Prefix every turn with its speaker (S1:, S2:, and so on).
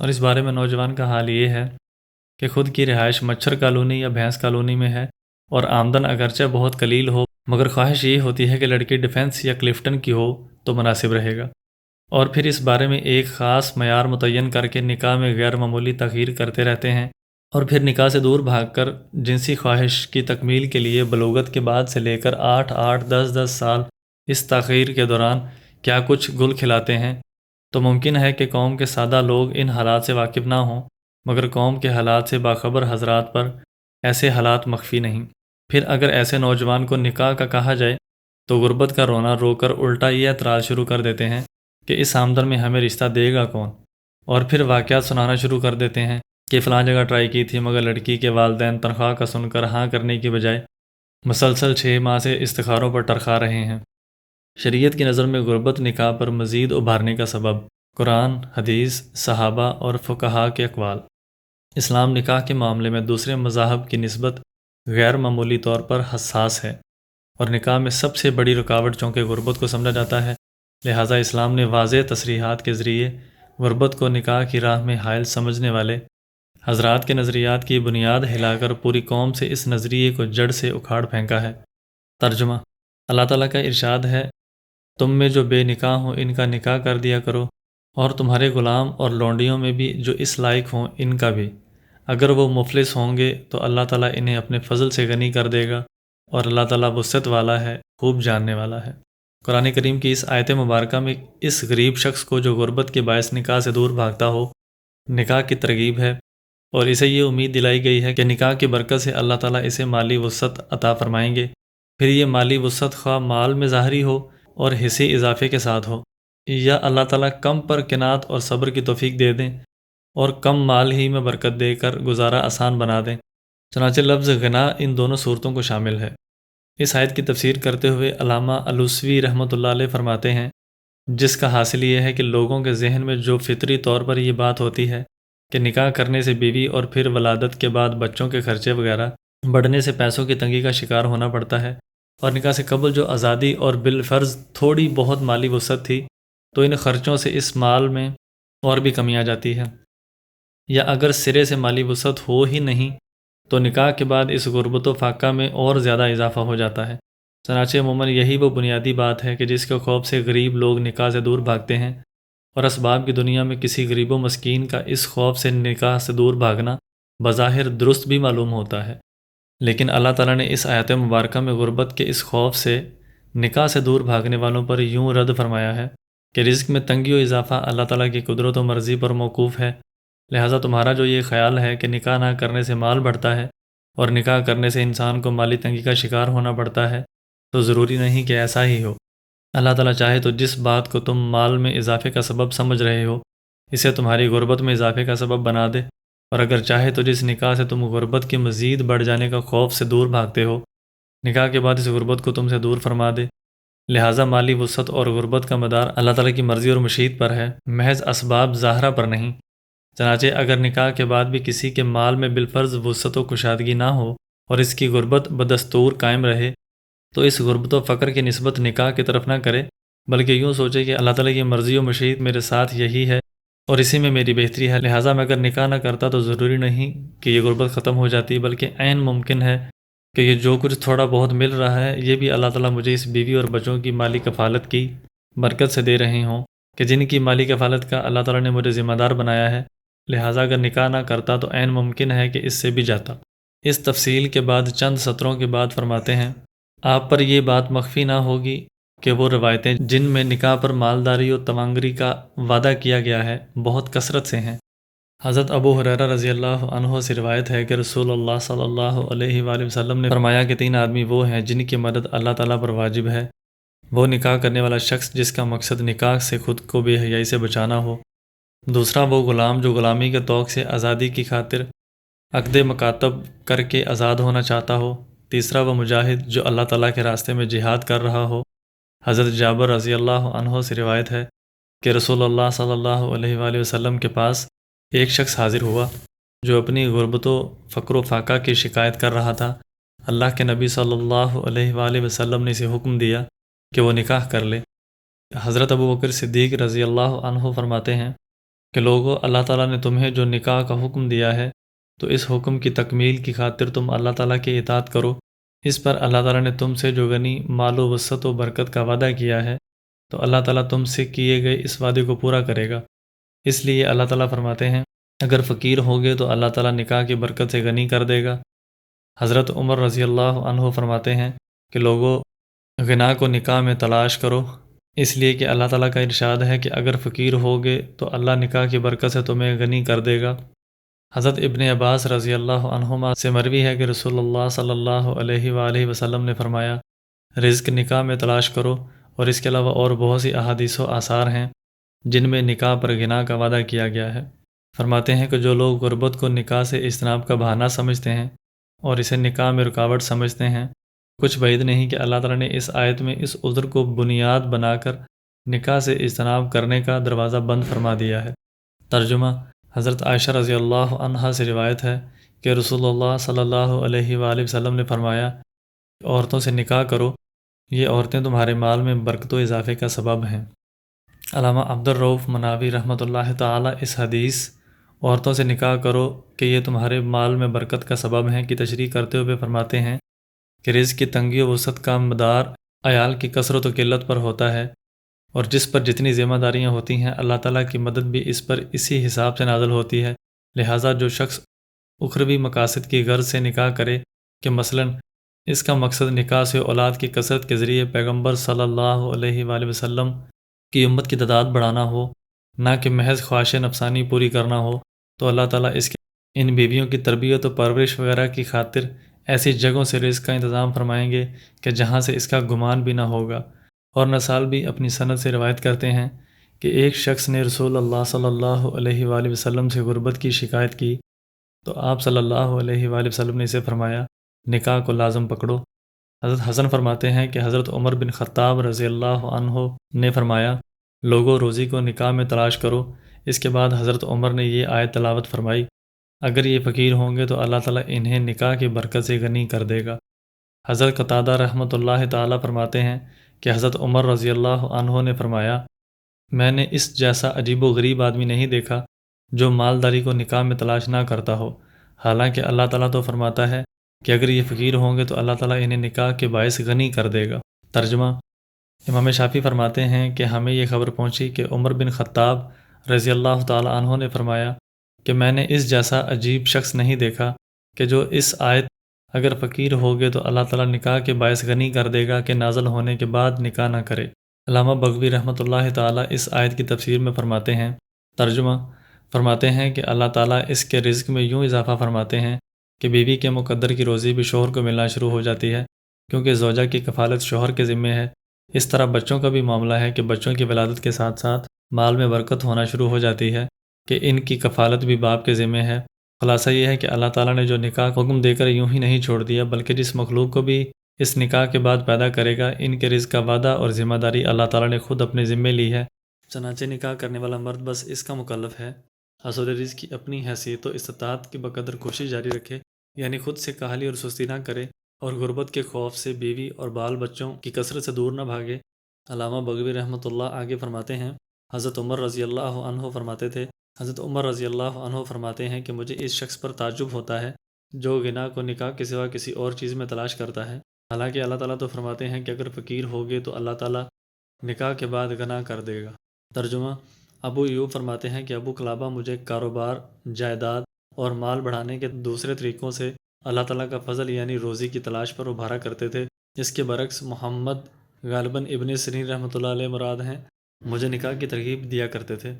S1: اور اس بارے میں نوجوان کا حال یہ ہے کہ خود کی رہائش مچھر کالونی یا بھینس کالونی میں ہے اور آمدن اگرچہ بہت قلیل ہو، مگر خواہش یہ ہوتی ہے کہ لڑکی ڈیفنس یا کلفٹن کی ہو تو مناسب رہے گا، اور پھر اس بارے میں ایک خاص معیار متعین کر کے نکاح میں غیر معمولی تاخیر کرتے رہتے ہیں، اور پھر نکاح سے دور بھاگ کر جنسی خواہش کی تکمیل کے لیے بلوغت کے بعد سے لے کر 8 10 سال اس تاخیر کے دوران کیا کچھ گل کھلاتے ہیں۔ تو ممکن ہے کہ قوم کے سادہ لوگ ان حالات سے واقف نہ ہوں، مگر قوم کے حالات سے باخبر حضرات پر ایسے حالات مخفی نہیں۔ پھر اگر ایسے نوجوان کو نکاح کا کہا جائے تو غربت کا رونا رو کر الٹا یہ اعتراض شروع کر دیتے ہیں کہ اس آمدن میں ہمیں رشتہ دے گا کون، اور پھر واقعات سنانا شروع کر دیتے ہیں کہ فلاں جگہ ٹرائی کی تھی مگر لڑکی کے والدین تنخواہ کا سن کر ہاں کرنے کی بجائے مسلسل 6 ماہ سے استخاروں پر ٹرخا رہے ہیں۔ شریعت کی نظر میں غربت نکاح پر مزید ابھارنے کا سبب قرآن، حدیث، صحابہ اور فقہاء کے اقوال۔ اسلام نکاح کے معاملے میں دوسرے مذاہب کی نسبت غیر معمولی طور پر حساس ہے، اور نکاح میں سب سے بڑی رکاوٹ چونکہ غربت کو سمجھا جاتا ہے، لہٰذا اسلام نے واضح تصریحات کے ذریعے غربت کو نکاح کی راہ میں حائل سمجھنے والے حضرات کے نظریات کی بنیاد ہلا کر پوری قوم سے اس نظریے کو جڑ سے اکھاڑ پھینکا ہے۔ ترجمہ: اللہ تعالیٰ کا ارشاد ہے، تم میں جو بے نکاح ہوں ان کا نکاح کر دیا کرو، اور تمہارے غلام اور لونڈیوں میں بھی جو اس لائق ہوں ان کا بھی، اگر وہ مفلس ہوں گے تو اللہ تعالیٰ انہیں اپنے فضل سے غنی کر دے گا، اور اللہ تعالیٰ وسعت والا ہے، خوب جاننے والا ہے۔ قرآن کریم کی اس آیت مبارکہ میں اس غریب شخص کو جو غربت کے باعث نکاح سے دور بھاگتا ہو، نکاح کی ترغیب ہے، اور اسے یہ امید دلائی گئی ہے کہ نکاح کی برکت سے اللہ تعالیٰ اسے مالی وسعت عطا فرمائیں گے۔ پھر یہ مالی وسعت خواہ مال میں ظاہری ہو اور حصے اضافے کے ساتھ ہو، یا اللہ تعالیٰ کم پر قناعت اور صبر کی توفیق دے دیں اور کم مال ہی میں برکت دے کر گزارا آسان بنا دیں۔ چنانچہ لفظ غنا ان دونوں صورتوں کو شامل ہے۔ اس آیت کی تفسیر کرتے ہوئے علامہ الوسوی رحمۃ اللہ علیہ فرماتے ہیں، جس کا حاصل یہ ہے کہ لوگوں کے ذہن میں جو فطری طور پر یہ بات ہوتی ہے کہ نکاح کرنے سے بیوی اور پھر ولادت کے بعد بچوں کے خرچے وغیرہ بڑھنے سے پیسوں کی تنگی کا شکار ہونا پڑتا ہے، اور نکاح سے قبل جو آزادی اور بالفرض تھوڑی بہت مالی وسعت تھی تو ان خرچوں سے اس مال میں اور بھی کمی آ جاتی ہے، یا اگر سرے سے مالی وسعت ہو ہی نہیں تو نکاح کے بعد اس غربت و فاقہ میں اور زیادہ اضافہ ہو جاتا ہے۔ چنانچہ عموماً یہی وہ بنیادی بات ہے کہ جس کے خوف سے غریب لوگ نکاح سے دور بھاگتے ہیں، اور اسباب کی دنیا میں کسی غریب و مسکین کا اس خوف سے نکاح سے دور بھاگنا بظاہر درست بھی معلوم ہوتا ہے، لیکن اللہ تعالیٰ نے اس آیت مبارکہ میں غربت کے اس خوف سے نکاح سے دور بھاگنے والوں پر یوں رد فرمایا ہے کہ رزق میں تنگی و اضافہ اللہ تعالیٰ کی قدرت و مرضی پر موقوف ہے، لہٰذا تمہارا جو یہ خیال ہے کہ نکاح نہ کرنے سے مال بڑھتا ہے اور نکاح کرنے سے انسان کو مالی تنگی کا شکار ہونا پڑتا ہے، تو ضروری نہیں کہ ایسا ہی ہو۔ اللہ تعالیٰ چاہے تو جس بات کو تم مال میں اضافے کا سبب سمجھ رہے ہو اسے تمہاری غربت میں اضافے کا سبب بنا دے، اور اگر چاہے تو جس نکاح سے تم غربت کے مزید بڑھ جانے کا خوف سے دور بھاگتے ہو، نکاح کے بعد اس غربت کو تم سے دور فرما دے۔ لہٰذا مالی وسعت اور غربت کا مدار اللہ تعالیٰ کی مرضی اور مشیت پر ہے، محض اسباب ظاہرہ پر نہیں۔ چنانچہ اگر نکاح کے بعد بھی کسی کے مال میں بالفرض وسعت و کشادگی نہ ہو اور اس کی غربت بدستور قائم رہے، تو اس غربت و فقر کی نسبت نکاح کی طرف نہ کرے، بلکہ یوں سوچے کہ اللہ تعالیٰ کی مرضی و مشیت میرے ساتھ یہی ہے اور اسی میں میری بہتری ہے، لہٰذا میں اگر نکاح نہ کرتا تو ضروری نہیں کہ یہ غربت ختم ہو جاتی، بلکہ عین ممکن ہے کہ یہ جو کچھ تھوڑا بہت مل رہا ہے یہ بھی اللہ تعالیٰ مجھے اس بیوی اور بچوں کی مالی کفالت کی برکت سے دے رہے ہوں کہ جن کی مالی کفالت کا اللہ تعالیٰ نے مجھے ذمہ دار بنایا ہے، لہٰذا اگر نکاح نہ کرتا تو عین ممکن ہے کہ اس سے بھی جاتا۔ اس تفصیل کے بعد چند سطروں کے بعد فرماتے ہیں، آپ پر یہ بات مخفی نہ ہوگی کہ وہ روایتیں جن میں نکاح پر مالداری و تمنگری کا وعدہ کیا گیا ہے بہت کثرت سے ہیں۔ حضرت ابو ہریرہ رضی اللہ عنہ سے روایت ہے کہ رسول اللہ صلی اللہ علیہ وآلہ وسلم نے فرمایا کہ 3 آدمی وہ ہیں جن کی مدد اللہ تعالیٰ پر واجب ہے، وہ نکاح کرنے والا شخص جس کا مقصد نکاح سے خود کو بے حیائی سے بچانا ہو، دوسرا وہ غلام جو غلامی کے توق سے آزادی کی خاطر عقد مکاتب کر کے آزاد ہونا چاہتا ہو، تیسرا وہ مجاہد جو اللہ تعالیٰ کے راستے میں جہاد کر رہا ہو۔ حضرت جابر رضی اللہ عنہ سے روایت ہے کہ رسول اللہ صلی اللہ علیہ وآلہ وسلم کے پاس ایک شخص حاضر ہوا جو اپنی غربت و فقر و فاقہ کی شکایت کر رہا تھا۔ اللہ کے نبی صلی اللہ علیہ وآلہ وسلم نے اسے حکم دیا کہ وہ نکاح کر لے۔ حضرت ابو بکر صدیق رضی اللہ عنہ فرماتے ہیں کہ لوگوں، اللہ تعالیٰ نے تمہیں جو نکاح کا حکم دیا ہے تو اس حکم کی تکمیل کی خاطر تم اللہ تعالیٰ کی اطاعت کرو۔ اس پر اللہ تعالیٰ نے تم سے جو غنی مال و وسعت و برکت کا وعدہ کیا ہے تو اللہ تعالیٰ تم سے کیے گئے اس وعدے کو پورا کرے گا۔ اس لیے اللہ تعالیٰ فرماتے ہیں اگر فقیر ہوگے تو اللہ تعالیٰ نکاح کی برکت سے غنی کر دے گا۔ حضرت عمر رضی اللہ عنہ فرماتے ہیں کہ لوگوں، غنا کو نکاح میں تلاش کرو، اس لیے کہ اللہ تعالیٰ کا ارشاد ہے کہ اگر فقیر ہوگے تو اللہ نکاح کی برکت سے تمہیں غنی کر دے گا۔ حضرت ابن عباس رضی اللہ عنہما سے مروی ہے کہ رسول اللہ صلی اللہ علیہ وآلہ وسلم نے فرمایا، رزق نکاح میں تلاش کرو، اور اس کے علاوہ اور بہت سی احادیث و آثار ہیں جن میں نکاح پر غنا کا وعدہ کیا گیا ہے۔ فرماتے ہیں کہ جو لوگ غربت کو نکاح سے اجتناب کا بہانہ سمجھتے ہیں اور اسے نکاح میں رکاوٹ سمجھتے ہیں، کچھ بعید نہیں کہ اللہ تعالیٰ نے اس آیت میں اس عذر کو بنیاد بنا کر نکاح سے اجتناب کرنے کا دروازہ بند فرما دیا ہے۔ ترجمہ: حضرت عائشہ رضی اللہ عنہا سے روایت ہے کہ رسول اللہ صلی اللہ علیہ وآلہ وسلم نے فرمایا، عورتوں سے نکاح کرو، یہ عورتیں تمہارے مال میں برکت و اضافے کا سبب ہیں۔ علامہ عبدالرؤف مناوی رحمۃ اللہ تعالی اس حدیث عورتوں سے نکاح کرو کہ یہ تمہارے مال میں برکت کا سبب ہیں کی تشریح کرتے ہوئے فرماتے ہیں کہ رزق کی تنگی و وسعت کا مدار عیال کی کثرت و قلت پر ہوتا ہے، اور جس پر جتنی ذمہ داریاں ہوتی ہیں اللہ تعالیٰ کی مدد بھی اس پر اسی حساب سے نازل ہوتی ہے۔ لہٰذا جو شخص اخروی مقاصد کی غرض سے نکاح کرے کہ مثلاً اس کا مقصد نکاح سے اولاد کی کثرت کے ذریعے پیغمبر صلی اللہ علیہ وآلہ وسلم کی امت کی تعداد بڑھانا ہو، نہ کہ محض خواہش نفسانی پوری کرنا ہو، تو اللہ تعالیٰ اس کے ان بیویوں کی تربیت و پرورش وغیرہ کی خاطر ایسی جگہوں سے رزق کا انتظام فرمائیں گے کہ جہاں سے اس کا گمان بھی نہ ہوگا۔ اور نسال بھی اپنی سند سے روایت کرتے ہیں کہ ایک شخص نے رسول اللہ صلی اللہ علیہ وآلہ وسلم سے غربت کی شکایت کی تو آپ صلی اللہ علیہ وآلہ وسلم نے اسے فرمایا، نکاح کو لازم پکڑو۔ حضرت حسن فرماتے ہیں کہ حضرت عمر بن خطاب رضی اللہ عنہ نے فرمایا، لوگوں، روزی کو نکاح میں تلاش کرو۔ اس کے بعد حضرت عمر نے یہ آیت تلاوت فرمائی، اگر یہ فقیر ہوں گے تو اللہ تعالیٰ انہیں نکاح کی برکت سے غنی کر دے گا۔ حضرت قتادہ رحمۃ اللہ تعالیٰ فرماتے ہیں کہ حضرت عمر رضی اللہ عنہ نے فرمایا، میں نے اس جیسا عجیب و غریب آدمی نہیں دیکھا جو مالداری کو نکاح میں تلاش نہ کرتا ہو، حالانکہ اللہ تعالیٰ تو فرماتا ہے کہ اگر یہ فقیر ہوں گے تو اللہ تعالیٰ انہیں نکاح کے باعث غنی کر دے گا۔ ترجمہ: امام شافعی فرماتے ہیں کہ ہمیں یہ خبر پہنچی کہ عمر بن خطاب رضی اللہ تعالی عنہ نے فرمایا کہ میں نے اس جیسا عجیب شخص نہیں دیکھا کہ جو اس آیت اگر فقیر ہوگے تو اللہ تعالیٰ نکاح کے باعث غنی کر دے گا کہ نازل ہونے کے بعد نکاح نہ کرے۔ علامہ بغوی رحمۃ اللہ تعالیٰ اس آیت کی تفسیر میں فرماتے ہیں، ترجمہ: فرماتے ہیں کہ اللہ تعالیٰ اس کے رزق میں یوں اضافہ فرماتے ہیں کہ بیوی کے مقدر کی روزی بھی شوہر کو ملنا شروع ہو جاتی ہے، کیونکہ زوجہ کی کفالت شوہر کے ذمے ہے۔ اس طرح بچوں کا بھی معاملہ ہے کہ بچوں کی ولادت کے ساتھ ساتھ مال میں برکت ہونا شروع ہو جاتی ہے کہ ان کی کفالت بھی باپ کے ذمے ہے۔ خلاصہ یہ ہے کہ اللہ تعالیٰ نے جو نکاح کا حکم دے کر یوں ہی نہیں چھوڑ دیا، بلکہ جس مخلوق کو بھی اس نکاح کے بعد پیدا کرے گا، ان کے رزق کا وعدہ اور ذمہ داری اللہ تعالیٰ نے خود اپنے ذمے لی ہے۔ چنانچہ نکاح کرنے والا مرد بس اس کا مکلف ہے حصول رزق کی اپنی حیثیت و استطاعت کی بقدر کوشش جاری رکھے، یعنی خود سے کاہلی اور سستی نہ کرے، اور غربت کے خوف سے بیوی اور بال بچوں کی کثرت سے دور نہ بھاگے۔ علامہ بغوی رحمۃ اللہ آگے فرماتے ہیں، حضرت عمر رضی اللہ عنہ فرماتے تھے، حضرت عمر رضی اللہ عنہ فرماتے ہیں کہ مجھے اس شخص پر تعجب ہوتا ہے جو غنا کو نکاح کے سوا کسی اور چیز میں تلاش کرتا ہے، حالانکہ اللہ تعالیٰ تو فرماتے ہیں کہ اگر فقیر ہوگے تو اللہ تعالیٰ نکاح کے بعد غنا کر دے گا۔ ترجمہ: ابو ایوب فرماتے ہیں کہ ابو قلابہ مجھے کاروبار، جائیداد اور مال بڑھانے کے دوسرے طریقوں سے اللہ تعالیٰ کا فضل یعنی روزی کی تلاش پر ابھارا کرتے تھے۔ اس کے برعکس محمد غالباً ابن سیرین رحمۃ اللہ علیہ مراد ہیں، مجھے نکاح کی ترغیب دیا کرتے تھے۔